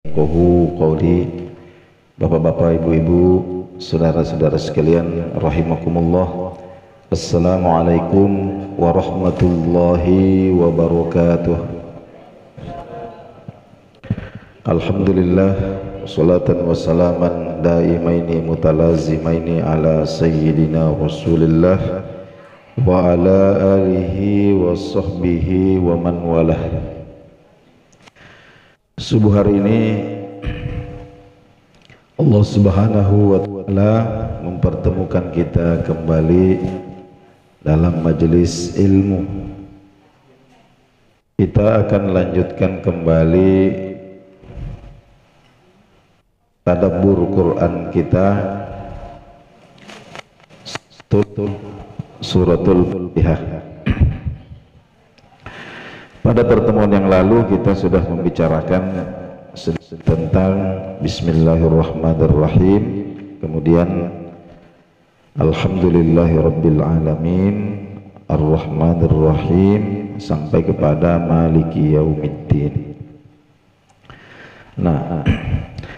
Yafqahu qawli. Bapak-bapak, ibu-ibu, saudara-saudara sekalian rahimakumullah. Assalamualaikum warahmatullahi wabarakatuh. Alhamdulillah, salatan wa salaman daimaini mutalazimaini ala sayyidina Rasulillah wa ala alihi wa sahbihi wa man walah. Subuh hari ini Allah Subhanahu wa Ta'ala mempertemukan kita kembali dalam majelis ilmu. Kita akan lanjutkan kembali tadabbur Quran kita, suratul Fatihah. Pada pertemuan yang lalu kita sudah membicarakan tentang Bismillahirrahmanirrahim, kemudian Alhamdulillahirabbil alamin, Ar-Rahmanirrahim, sampai kepada Maliki Yaumiddin. Nah,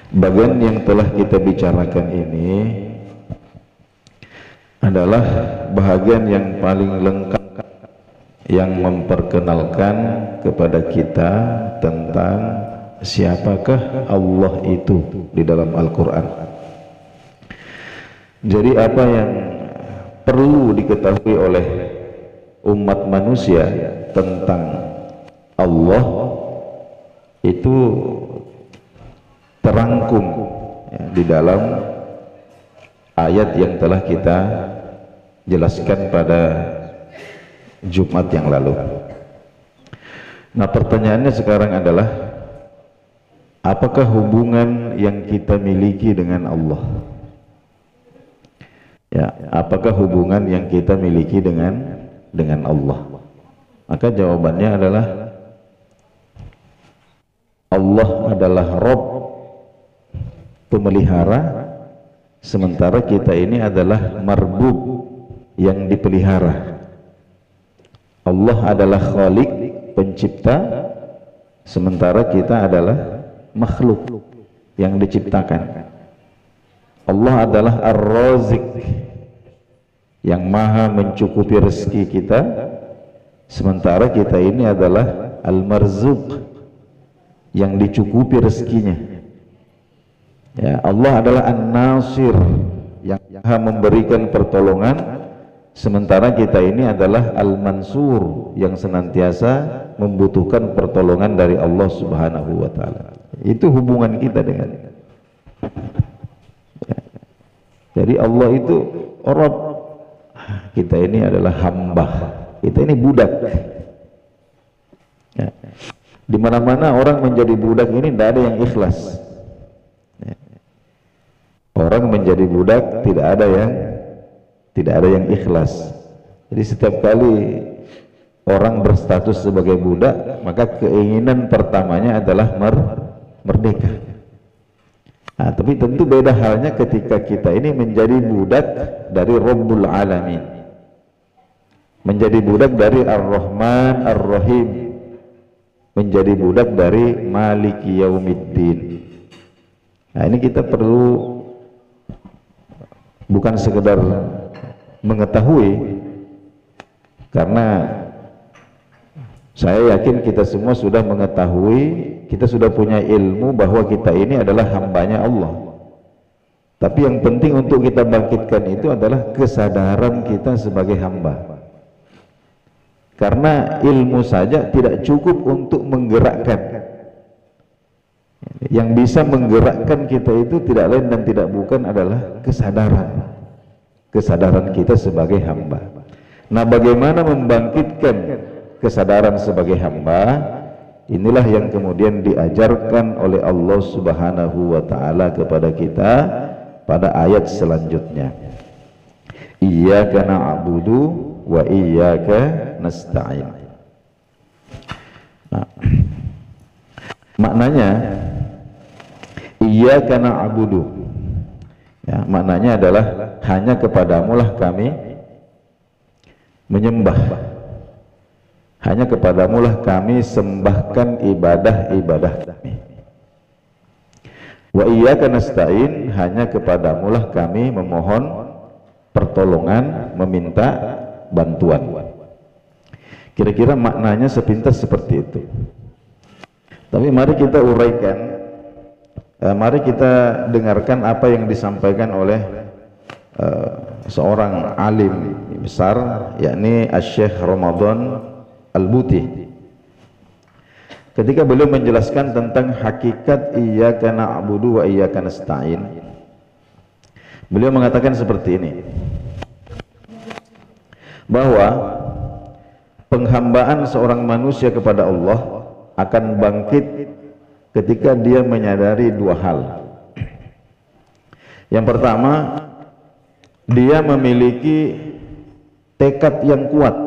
bagian yang telah kita bicarakan ini adalah bahagian yang paling lengkap, yang memperkenalkan kepada kita tentang siapakah Allah itu di dalam Al-Quran. Jadi apa yang perlu diketahui oleh umat manusia tentang Allah itu terangkum di dalam ayat yang telah kita jelaskan pada Jumat yang lalu. Nah, pertanyaannya sekarang adalah, apakah hubungan yang kita miliki dengan Allah? Ya, apakah hubungan yang kita miliki dengan Allah? Maka jawabannya adalah Allah adalah Rabb, pemelihara, sementara kita ini adalah marbub, yang dipelihara. Allah adalah Khaliq, pencipta, sementara kita adalah makhluk yang diciptakan. Allah adalah Ar-Razik, yang maha mencukupi rezeki kita, sementara kita ini adalah Al-Marzuq, yang dicukupi rezekinya. Ya, Allah adalah An-Nasir, yang maha memberikan pertolongan, sementara kita ini adalah Al-Mansur, yang senantiasa membutuhkan pertolongan dari Allah Subhanahu wa Ta'ala. Itu hubungan kita dengan ya. Jadi Allah itu Rabb, kita ini adalah hamba, kita ini budak ya. Di mana-mana orang menjadi budak ini tidak ada yang ikhlas ya. Orang menjadi budak tidak ada yang ikhlas. Jadi setiap kali orang berstatus sebagai budak, maka keinginan pertamanya adalah merdeka. Nah, tapi tentu beda halnya ketika kita ini menjadi budak dari Rabbul Alamin, menjadi budak dari Ar-Rahman Ar-Rahim, menjadi budak dari Maliki Yaumiddin. Nah, ini kita perlu bukan sekedar mengetahui, karena saya yakin kita semua sudah mengetahui, kita sudah punya ilmu bahwa kita ini adalah hambanya Allah. Tapi yang penting untuk kita bangkitkan itu adalah kesadaran kita sebagai hamba, karena ilmu saja tidak cukup untuk menggerakkan. Yang bisa menggerakkan kita itu tidak lain dan tidak bukan adalah kesadaran kita sebagai hamba. Nah, bagaimana membangkitkan kesadaran sebagai hamba? Inilah yang kemudian diajarkan oleh Allah Subhanahu wa Ta'ala kepada kita pada ayat selanjutnya. Iyyaka na'budu wa iyyaka nasta'in. Nah, maknanya iyyaka na'budu, ya, maknanya adalah hanya kepadamu lah kami menyembah, hanya kepadamu lah kami sembahkan ibadah-ibadah kami. Wa iyyaka nasta'in, hanya kepadamulah kami memohon pertolongan, meminta bantuan. Kira-kira maknanya sepintas seperti itu. Tapi mari kita uraikan, mari kita dengarkan apa yang disampaikan oleh seorang alim besar, yakni Asy-Syaikh Ramadan Al-Buti, ketika beliau menjelaskan tentang hakikat iyyaka na'budu wa iyyaka nasta'in. Beliau mengatakan seperti ini, bahwa penghambaan seorang manusia kepada Allah akan bangkit ketika dia menyadari dua hal. Yang pertama, dia memiliki tekad yang kuat,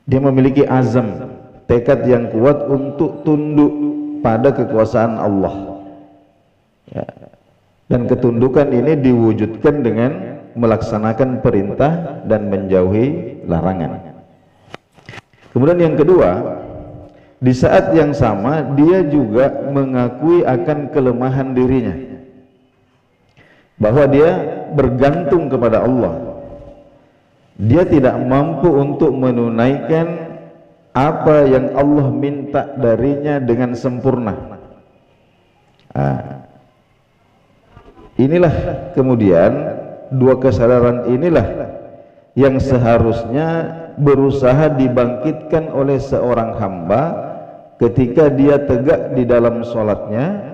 dia memiliki azam, tekad yang kuat untuk tunduk pada kekuasaan Allah, ya. Dan ketundukan ini diwujudkan dengan melaksanakan perintah dan menjauhi larangan. Kemudian yang kedua, di saat yang sama dia juga mengakui akan kelemahan dirinya, bahwa dia bergantung kepada Allah. Dia tidak mampu untuk menunaikan apa yang Allah minta darinya dengan sempurna. Inilah kemudian dua kesadaran inilah yang seharusnya berusaha dibangkitkan oleh seorang hamba ketika dia tegak di dalam sholatnya,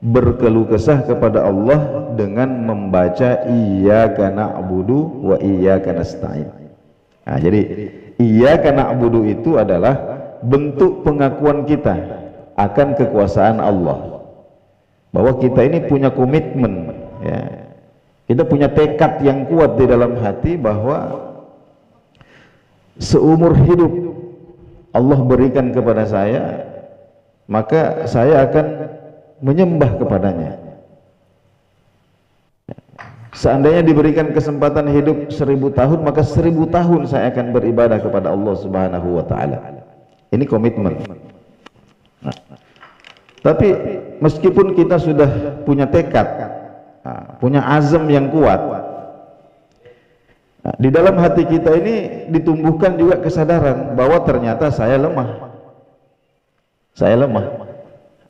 berkeluh kesah kepada Allah dengan membaca iyyaka na'budu wa iyyaka nasta'in. Jadi iyyaka na'budu itu adalah bentuk pengakuan kita akan kekuasaan Allah, bahwa kita ini punya komitmen, ya. Kita punya tekad yang kuat di dalam hati bahwa seumur hidup Allah berikan kepada saya, maka saya akan menyembah kepadanya. Seandainya diberikan kesempatan hidup 1000 tahun, maka 1000 tahun saya akan beribadah kepada Allah Subhanahu wa ta'ala. Ini komitmen. Tapi meskipun kita sudah punya tekad, punya azam yang kuat, di dalam hati kita ini ditumbuhkan juga kesadaran bahwa ternyata saya lemah. Saya lemah.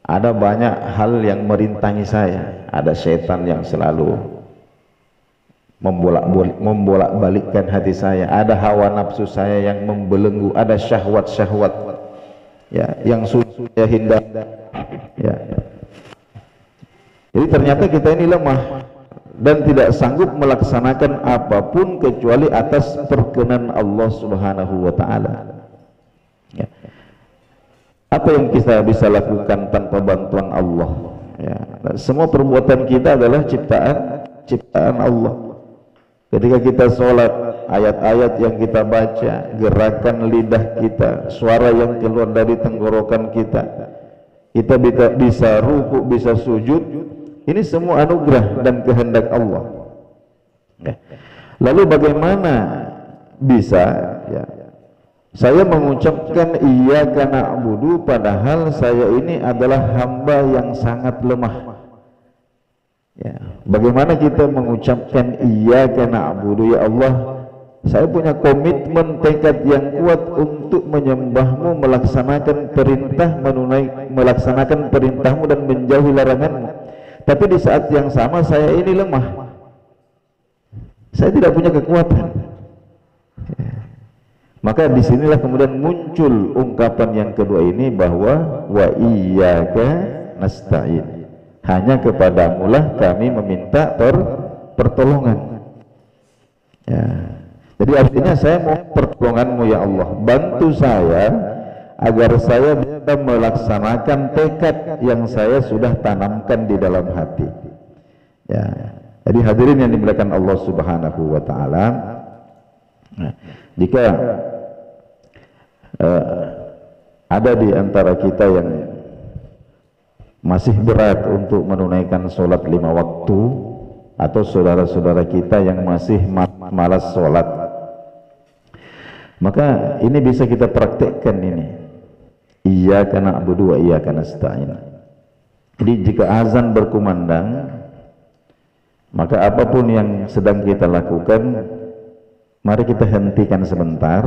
Ada banyak hal yang merintangi saya. Ada setan yang selalu membolak-balikkan hati saya. Ada hawa nafsu saya yang membelenggu. Ada syahwat-syahwat, ya, yang sudah saya hindari. Ya. Jadi ternyata kita ini lemah dan tidak sanggup melaksanakan apapun kecuali atas perkenan Allah Subhanahu wa ta'ala, ya. Apa yang kita bisa lakukan tanpa bantuan Allah, ya. Semua perbuatan kita adalah ciptaan Allah. Ketika kita sholat, ayat-ayat yang kita baca, gerakan lidah kita, suara yang keluar dari tenggorokan kita bisa ruku, bisa sujud, ini semua anugerah dan kehendak Allah, ya. Lalu bagaimana bisa, ya, saya mengucapkan iyyaka na'budu padahal saya ini adalah hamba yang sangat lemah, ya. Bagaimana kita mengucapkan iyyaka na'budu, ya Allah, saya punya komitmen, tekad yang kuat untuk menyembahmu, melaksanakan perintah, melaksanakan perintahmu dan menjauhi laranganmu. Tapi di saat yang sama saya ini lemah, saya tidak punya kekuatan, ya. Maka disinilah kemudian muncul ungkapan yang kedua ini, bahwa wa iyyaka nasta'in, hanya kepadamulah kami meminta pertolongan, ya. Jadi artinya saya mau pertolonganmu, ya Allah, bantu saya agar saya bisa melaksanakan tekad yang saya sudah tanamkan di dalam hati, ya. Jadi hadirin yang dimuliakan Allah Subhanahu wa ta'ala, jika ada di antara kita yang masih berat untuk menunaikan sholat 5 waktu, atau saudara-saudara kita yang masih malas sholat, maka ini bisa kita praktekkan ini, iyyaka na'budu wa iyyaka nasta'in. Jadi jika azan berkumandang, maka apapun yang sedang kita lakukan, mari kita hentikan sebentar,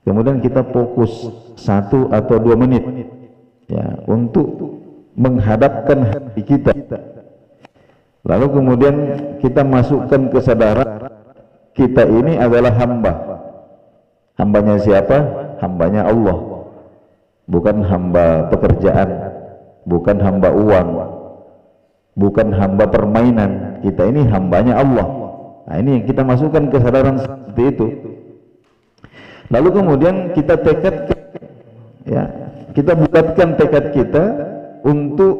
kemudian kita fokus 1 atau 2 menit ya untuk menghadapkan hati kita, lalu kemudian kita masukkan kesadaran kita ini adalah hambanya siapa? Hambanya Allah, bukan hamba pekerjaan, bukan hamba uang, bukan hamba permainan. Kita ini hambanya Allah. Nah, ini yang kita masukkan kesadaran seperti itu. Lalu kemudian kita tekadkan, ya, kita bulatkan tekad kita untuk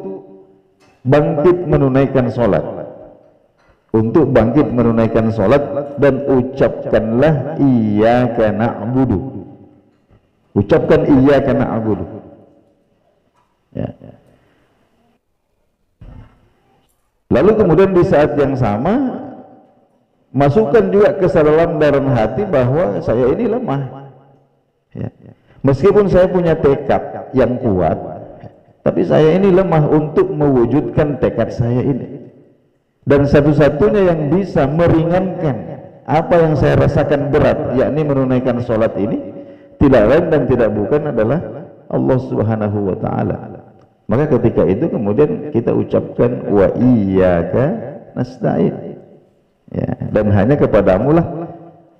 bangkit menunaikan sholat, untuk bangkit menunaikan sholat, dan ucapkanlah iyyaka na'budu. Ucapkan iyyaka na'budu. Ya. Lalu kemudian di saat yang sama masukkan juga kesadaran dalam hati bahwa saya ini lemah. Ya. Meskipun saya punya tekad yang kuat, tapi saya ini lemah untuk mewujudkan tekad saya ini. Dan satu-satunya yang bisa meringankan apa yang saya rasakan berat, yakni menunaikan sholat ini, tidak lain dan tidak bukan adalah Allah Subhanahu wa ta'ala. Maka ketika itu kemudian kita ucapkan wa iyyaka nasta'in, ya, dan hanya kepadamu lah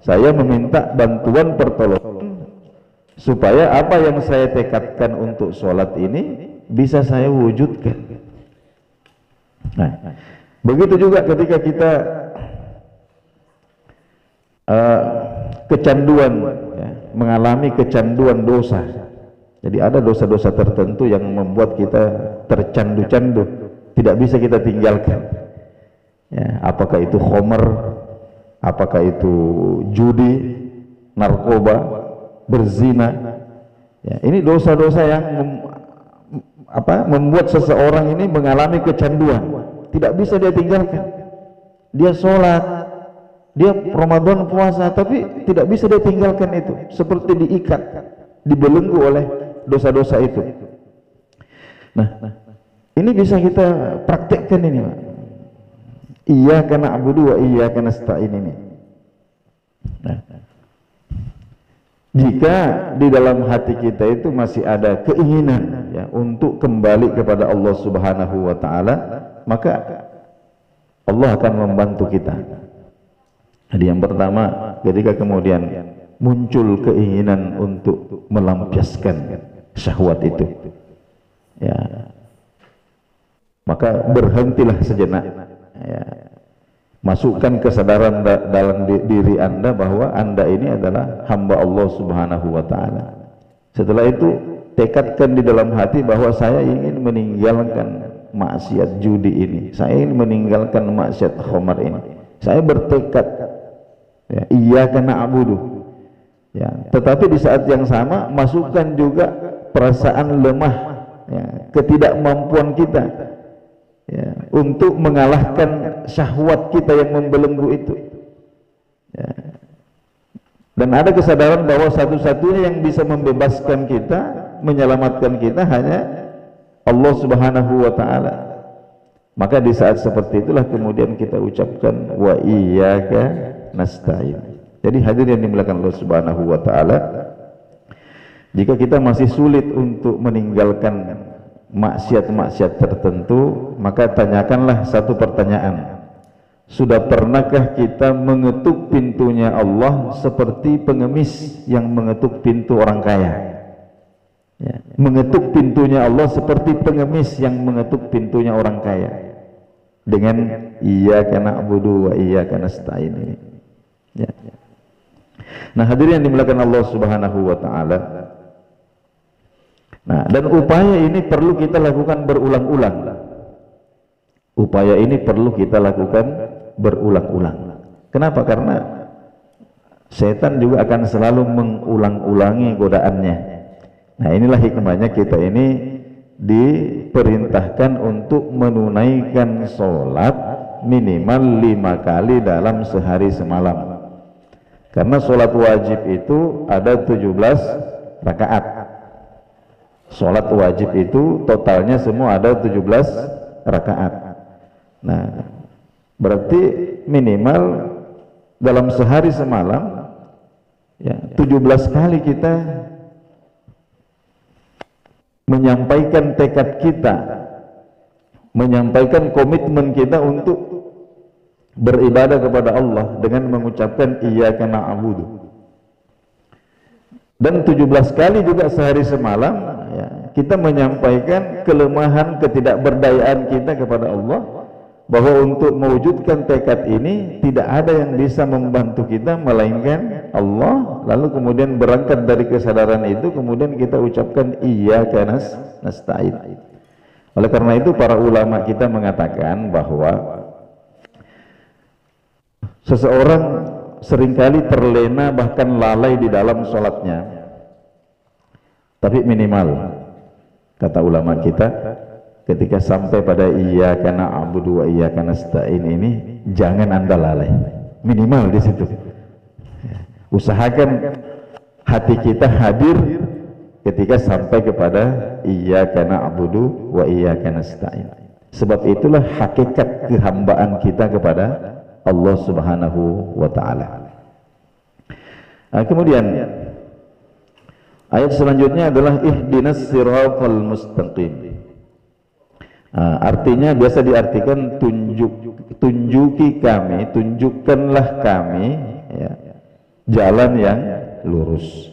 saya meminta bantuan pertolongan supaya apa yang saya tekadkan untuk sholat ini bisa saya wujudkan. Nah, begitu juga ketika kita kecanduan, ya, mengalami kecanduan dosa. Jadi ada dosa-dosa tertentu yang membuat kita tercandu-candu, tidak bisa kita tinggalkan. Ya, apakah itu khamr, apakah itu judi, narkoba, berzina. Ya, ini dosa-dosa yang membuat seseorang ini mengalami kecanduan, tidak bisa dia tinggalkan. Dia sholat, dia Ramadan puasa, tapi tidak bisa dia tinggalkan itu, seperti diikat, dibelenggu oleh dosa-dosa itu. Nah, ini bisa kita praktekkan ini, Pak. Iyyaka na'budu wa iyyaka nasta'in ini. Nah, jika di dalam hati kita itu masih ada keinginan, ya, untuk kembali kepada Allah Subhanahu wa ta'ala, maka Allah akan membantu kita. Jadi yang pertama, ketika kemudian muncul keinginan untuk melampiaskan syahwat itu, ya, maka berhentilah sejenak, ya, masukkan kesadaran dalam diri Anda bahwa Anda ini adalah hamba Allah Subhanahu wa ta'ala. Setelah itu tekadkan di dalam hati bahwa saya ingin meninggalkan maksiat judi ini, saya ingin meninggalkan maksiat khamar ini, saya bertekad, ya, iyyaka na'budu. Ya, tetapi di saat yang sama masukkan juga perasaan lemah, ya, ketidakmampuan kita, ya, untuk mengalahkan syahwat kita yang membelenggu itu, ya. Dan ada kesadaran bahwa satu-satunya yang bisa membebaskan kita, menyelamatkan kita hanya Allah Subhanahu wa ta'ala. Maka di saat seperti itulah kemudian kita ucapkan wa iyyaka nasta'in. Jadi hadirin yang dimuliakan Allah Subhanahu wa ta'ala, jika kita masih sulit untuk meninggalkan maksiat-maksiat tertentu, maka tanyakanlah satu pertanyaan: sudah pernahkah kita mengetuk pintunya Allah seperti pengemis yang mengetuk pintu orang kaya? Ya, mengetuk pintunya Allah seperti pengemis yang mengetuk pintunya orang kaya dengan iyyaka na'budu wa iyyaka nasta'in ini. Ya. Nah, hadirin yang dimuliakan Allah Subhanahu wa ta'ala, nah, dan upaya ini perlu kita lakukan berulang-ulang. Upaya ini perlu kita lakukan berulang-ulang. Kenapa? Karena setan juga akan selalu mengulang-ulangi godaannya. Nah, inilah hikmahnya kita ini diperintahkan untuk menunaikan sholat minimal 5 kali dalam sehari semalam. Karena sholat wajib itu ada 17 rakaat. Sholat wajib itu totalnya semua ada 17 rakaat. Nah, berarti minimal dalam sehari semalam ya 17 kali kita menyampaikan tekad kita, menyampaikan komitmen kita untuk beribadah kepada Allah dengan mengucapkan iyyaka na'budu. Dan 17 kali juga sehari semalam ya, kita menyampaikan kelemahan, ketidakberdayaan kita kepada Allah, bahwa untuk mewujudkan tekad ini tidak ada yang bisa membantu kita melainkan Allah. Lalu kemudian berangkat dari kesadaran itu, kemudian kita ucapkan iyyaka nasta'in. Oleh karena itu para ulama kita mengatakan bahwa seseorang seringkali terlena bahkan lalai di dalam sholatnya, tapi minimal kata ulama kita ketika sampai pada iyyaka na'budu wa iyyaka nasta'in ini jangan Anda lalai, minimal di situ. Usahakan hati kita hadir ketika sampai kepada iyyaka na'budu wa iyyaka nasta'in, sebab itulah hakikat kehambaan kita kepada Allah Subhanahu wa ta'ala. Kemudian ayat selanjutnya adalah ihdinas siratal mustaqim. Artinya biasa diartikan tunjuki kami, tunjukkanlah kami ya, jalan yang lurus.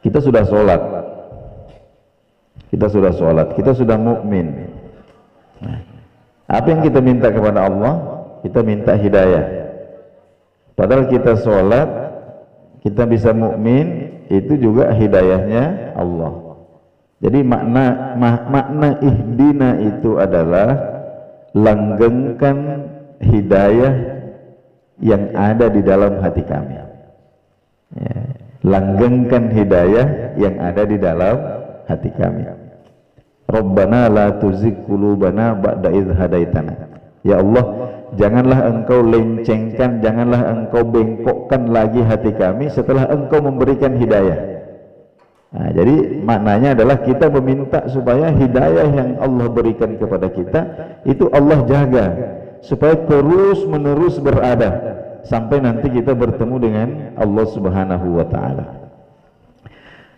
Kita sudah sholat, kita sudah mukmin. Apa yang kita minta kepada Allah? Kita minta hidayah. Padahal kita sholat, kita bisa mukmin, itu juga hidayahnya Allah. Jadi makna ihdina itu adalah langgengkan hidayah yang ada di dalam hati kami ya, langgengkan hidayah yang ada di dalam hati kami. Rabbana la tuzigh qulubana ba'da idh hadaitana. Ya Allah, janganlah engkau lencengkan, janganlah engkau bengkokkan lagi hati kami setelah engkau memberikan hidayah. Nah, jadi maknanya adalah kita meminta supaya hidayah yang Allah berikan kepada kita itu Allah jaga supaya terus menerus berada sampai nanti kita bertemu dengan Allah Subhanahu wa ta'ala.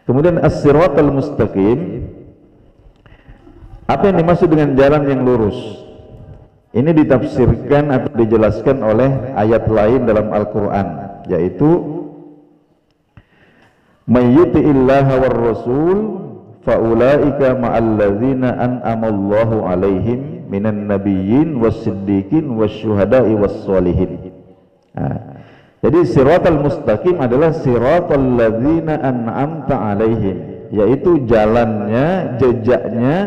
Kemudian as-siratal mustaqim, apa yang dimaksud dengan jalan yang lurus? Ini ditafsirkan atau dijelaskan oleh ayat lain dalam Al-Quran, yaitu may yuti'illaha war rasul faulaika ma'alladzina an'amallahu alaihim minan nabiyyin was-siddiqin wasyuhada'i was-sholihin. Jadi siratal mustaqim adalah siratal ladzina an'amta alaihim, yaitu jalannya, jejaknya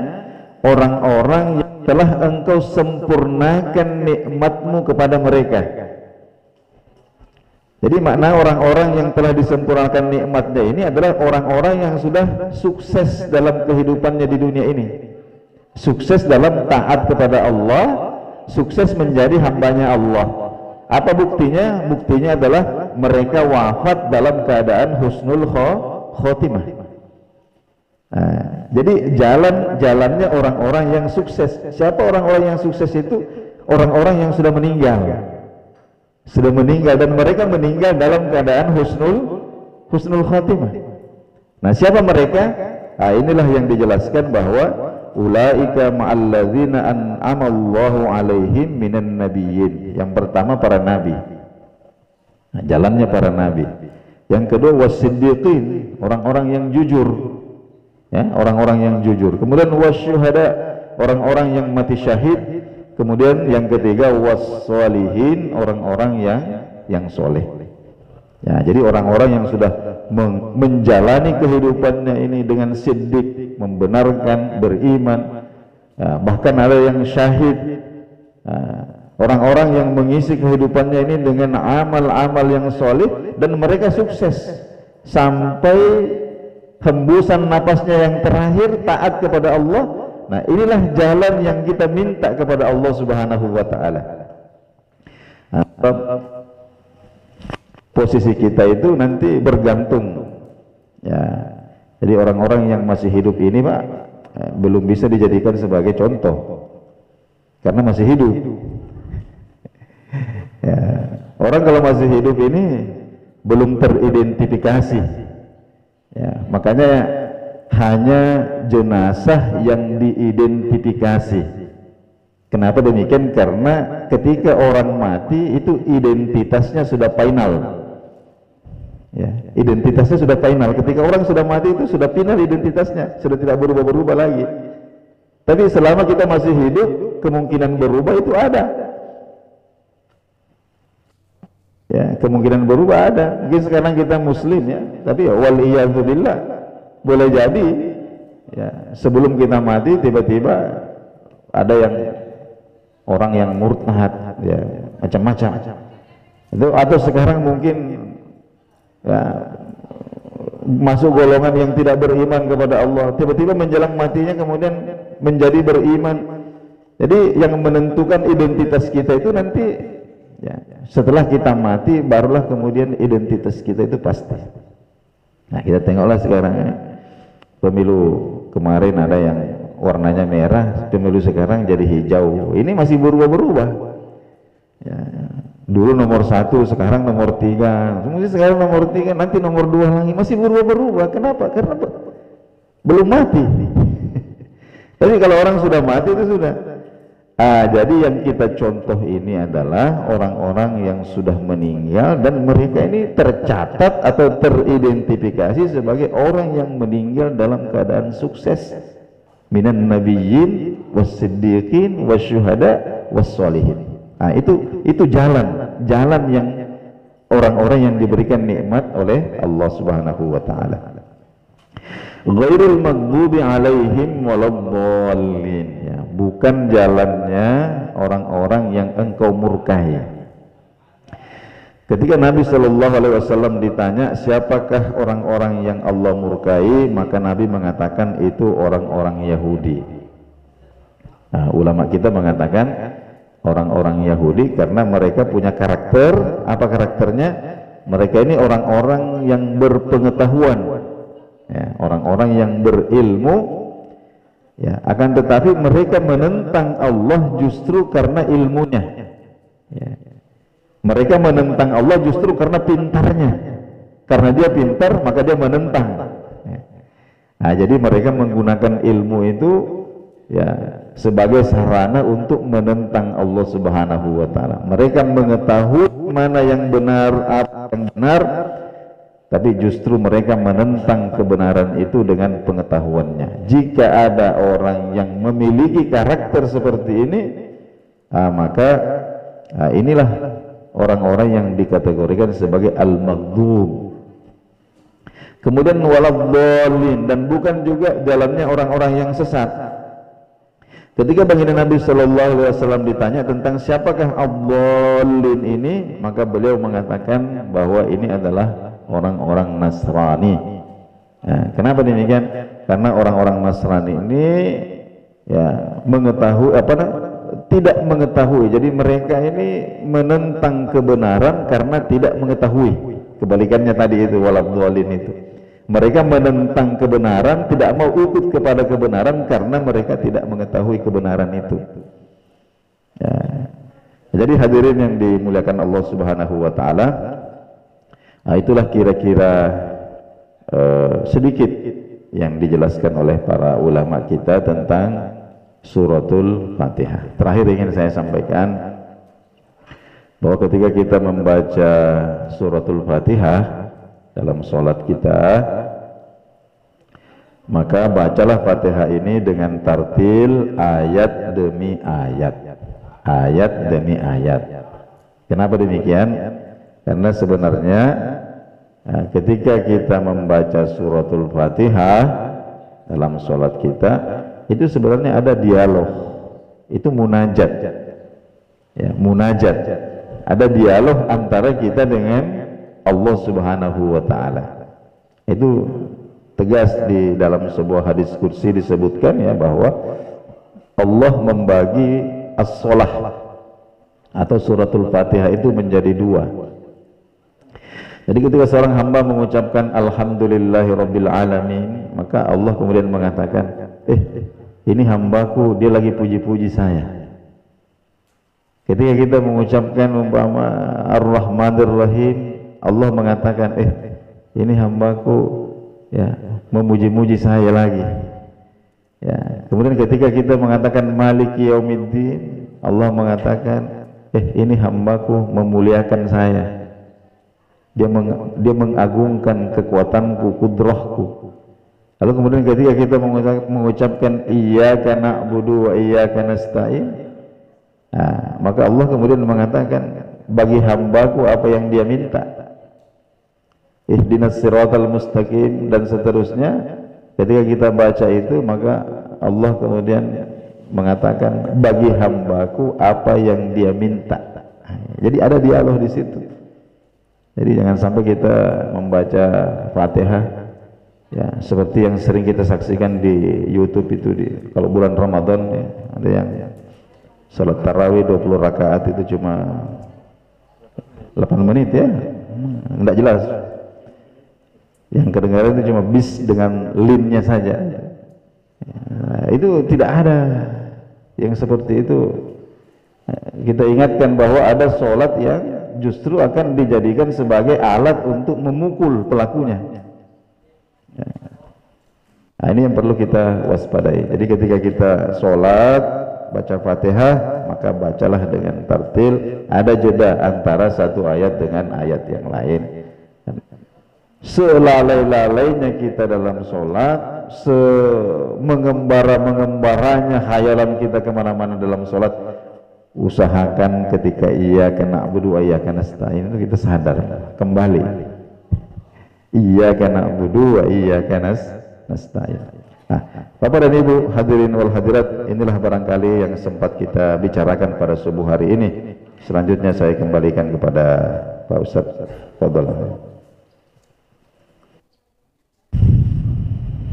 orang-orang yang telah engkau sempurnakan nikmatmu kepada mereka. Jadi makna orang-orang yang telah disempurnakan nikmatnya ini adalah orang-orang yang sudah sukses dalam kehidupannya di dunia ini, sukses dalam taat kepada Allah, sukses menjadi hambanya Allah. Apa buktinya? Buktinya adalah mereka wafat dalam keadaan husnul khotimah. Jadi jalannya orang-orang yang sukses. Siapa orang-orang yang sukses itu? Orang-orang yang sudah meninggal dan mereka meninggal dalam keadaan husnul khatimah. Nah, siapa mereka? Inilah yang dijelaskan bahwa ulaika ma'alladzina an'amallahu alaihim minan nabiyyin. Yang pertama para nabi. Nah, jalannya para nabi. Yang kedua wasiddiqin, orang-orang yang jujur. Ya, orang-orang yang jujur. Kemudian wasyuhada, orang-orang yang mati syahid. Kemudian yang ketiga wassolihin, orang-orang yang soleh. Ya, jadi orang-orang yang sudah menjalani kehidupannya ini dengan siddiq, membenarkan, beriman, ya, bahkan ada yang syahid. Orang-orang yang mengisi kehidupannya ini dengan amal-amal yang soleh dan mereka sukses sampai hembusan napasnya yang terakhir taat kepada Allah. Nah, inilah jalan yang kita minta kepada Allah Subhanahu wa ta'ala. Posisi kita itu nanti bergantung ya, Jadi orang-orang yang masih hidup ini Pak belum bisa dijadikan sebagai contoh karena masih hidup. Ya, orang kalau masih hidup ini belum teridentifikasi. Ya, makanya hanya jenazah yang diidentifikasi. Kenapa demikian? Karena ketika orang mati itu identitasnya sudah final. Ya, identitasnya sudah final. Ketika orang sudah mati itu sudah final identitasnya, sudah tidak berubah-berubah lagi. Tapi selama kita masih hidup, kemungkinan berubah itu ada. Ya, kemungkinan berubah ada. Mungkin sekarang kita muslim ya, tapi ya waliyadzubillah boleh jadi ya sebelum kita mati tiba-tiba ada yang orang yang murtad ya, macam-macam. Itu atau sekarang mungkin ya masuk golongan yang tidak beriman kepada Allah, tiba-tiba menjelang matinya kemudian menjadi beriman. Jadi yang menentukan identitas kita itu nanti ya, setelah kita mati barulah kemudian identitas kita itu pasti. Nah, kita tengoklah sekarang ya, pemilu kemarin ada yang warnanya merah, pemilu sekarang jadi hijau. Ini masih berubah-berubah. Ya, dulu nomor 1, sekarang nomor 3, kemudian sekarang nomor 3, nanti nomor 2 lagi, masih berubah-berubah. Kenapa? Karena belum mati. Tapi kalau orang sudah mati itu sudah. Jadi yang kita contoh ini adalah orang-orang yang sudah meninggal dan mereka ini tercatat atau teridentifikasi sebagai orang yang meninggal dalam keadaan sukses. Minan nabiyyin was-siddiqin wasyuhada was-sholihin. Itu jalan yang orang-orang yang diberikan nikmat oleh Allah Subhanahu wa taala. Ghairul maghdubi alaihim waladdallin, ya, bukan jalannya orang-orang yang engkau murkai. Ketika Nabi Shallallahu Alaihi Wasallam ditanya siapakah orang-orang yang Allah murkai, maka Nabi mengatakan itu orang-orang Yahudi. Nah, ulama kita mengatakan orang-orang Yahudi karena mereka punya karakter. Apa karakternya? Mereka ini orang-orang yang berpengetahuan, ya, orang-orang yang berilmu, ya, akan tetapi mereka menentang Allah justru karena ilmunya. Ya. Mereka menentang Allah justru karena pintarnya. Karena dia pintar maka dia menentang. Nah, jadi mereka menggunakan ilmu itu ya sebagai sarana untuk menentang Allah Subhanahu wa taala. Mereka mengetahui mana yang benar, apa yang benar, tapi justru mereka menentang kebenaran itu dengan pengetahuannya. Jika ada orang yang memiliki karakter seperti ini, maka inilah orang-orang yang dikategorikan sebagai al-maghdub. Kemudian waladhdallin, dan bukan juga jalannya orang-orang yang sesat. Ketika baginda Nabi Shallallahu Alaihi Wasallam ditanya tentang siapakah ad-dhallin ini, maka beliau mengatakan bahwa ini adalah orang-orang Nasrani. Nah, kenapa demikian? Karena orang-orang Nasrani ini ya mengetahui tidak mengetahui. Jadi mereka ini menentang kebenaran karena tidak mengetahui. Kebalikannya tadi itu waladhdallin itu. Mereka menentang kebenaran, tidak mau ikut kepada kebenaran karena mereka tidak mengetahui kebenaran itu. Ya. Jadi hadirin yang dimuliakan Allah Subhanahu wa taala, itulah kira-kira sedikit yang dijelaskan oleh para ulama kita tentang Suratul Fatihah. Terakhir ingin saya sampaikan bahwa ketika kita membaca Suratul Fatihah dalam sholat kita, maka bacalah Fatihah ini dengan tartil ayat demi ayat, ayat demi ayat. Kenapa demikian? Karena sebenarnya ketika kita membaca Suratul Fatihah dalam sholat kita, itu sebenarnya ada dialog, itu munajat, ya, munajat. Ada dialog antara kita dengan Allah Subhanahu wa taala. Itu tegas di dalam sebuah hadis qudsi disebutkan ya bahwa Allah membagi as-shalah atau suratul Fatihah itu menjadi dua. Jadi ketika seorang hamba mengucapkan alhamdulillahirabbil alamin, maka Allah kemudian mengatakan, ini hambaku, dia lagi puji-puji saya. Ketika kita mengucapkan umpama ar-rahmanir rahim, Allah mengatakan, ini hambaku ya memuji-muji saya lagi. Ya, kemudian ketika kita mengatakan maliki yaumiddin, Allah mengatakan, ini hambaku memuliakan saya. Dia mengagungkan kekuatanku, kudrahku. Lalu kemudian ketika kita mengucapkan iyyaka na'budu wa iyyaka nasta'in, maka Allah kemudian mengatakan bagi hambaku apa yang dia minta. Ihdinas siratal mustaqim dan seterusnya. Ketika kita baca itu, maka Allah kemudian mengatakan bagi hambaku apa yang dia minta. Jadi ada dialog di situ. Jadi jangan sampai kita membaca Fatihah ya seperti yang sering kita saksikan di YouTube itu, kalau bulan Ramadan ya, ada yang salat tarawih 20 rakaat itu cuma 8 menit ya, enggak jelas. Yang kedengaran itu cuma bis dengan limnya saja. Itu tidak ada yang seperti itu. Kita ingatkan bahwa ada sholat yang justru akan dijadikan sebagai alat untuk memukul pelakunya. Nah, ini yang perlu kita waspadai. Jadi ketika kita sholat baca Fatihah, maka bacalah dengan tartil, ada jeda antara satu ayat dengan ayat yang lain. Selalai-lalainya kita dalam sholat, mengembara-mengembaranya khayalan kita kemana-mana dalam sholat, usahakan ketika iyyaka na'budu wa iyyaka nasta'in itu kita sadar kembali, iyyaka na'budu wa iyyaka nasta'in. Nah, Bapak dan Ibu hadirin wal hadirat, inilah barangkali yang sempat kita bicarakan pada subuh hari ini. Selanjutnya saya kembalikan kepada Pak Ustadz. Fadhol.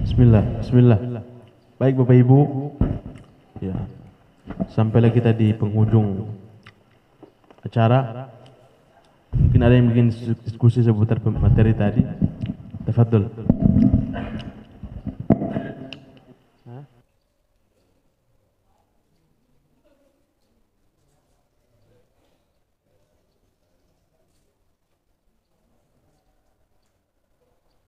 Bismillah. Baik Bapak Ibu, ya, sampailah kita di penghujung acara. Mungkin ada yang bikin diskusi seputar materi tadi. Tafadhol.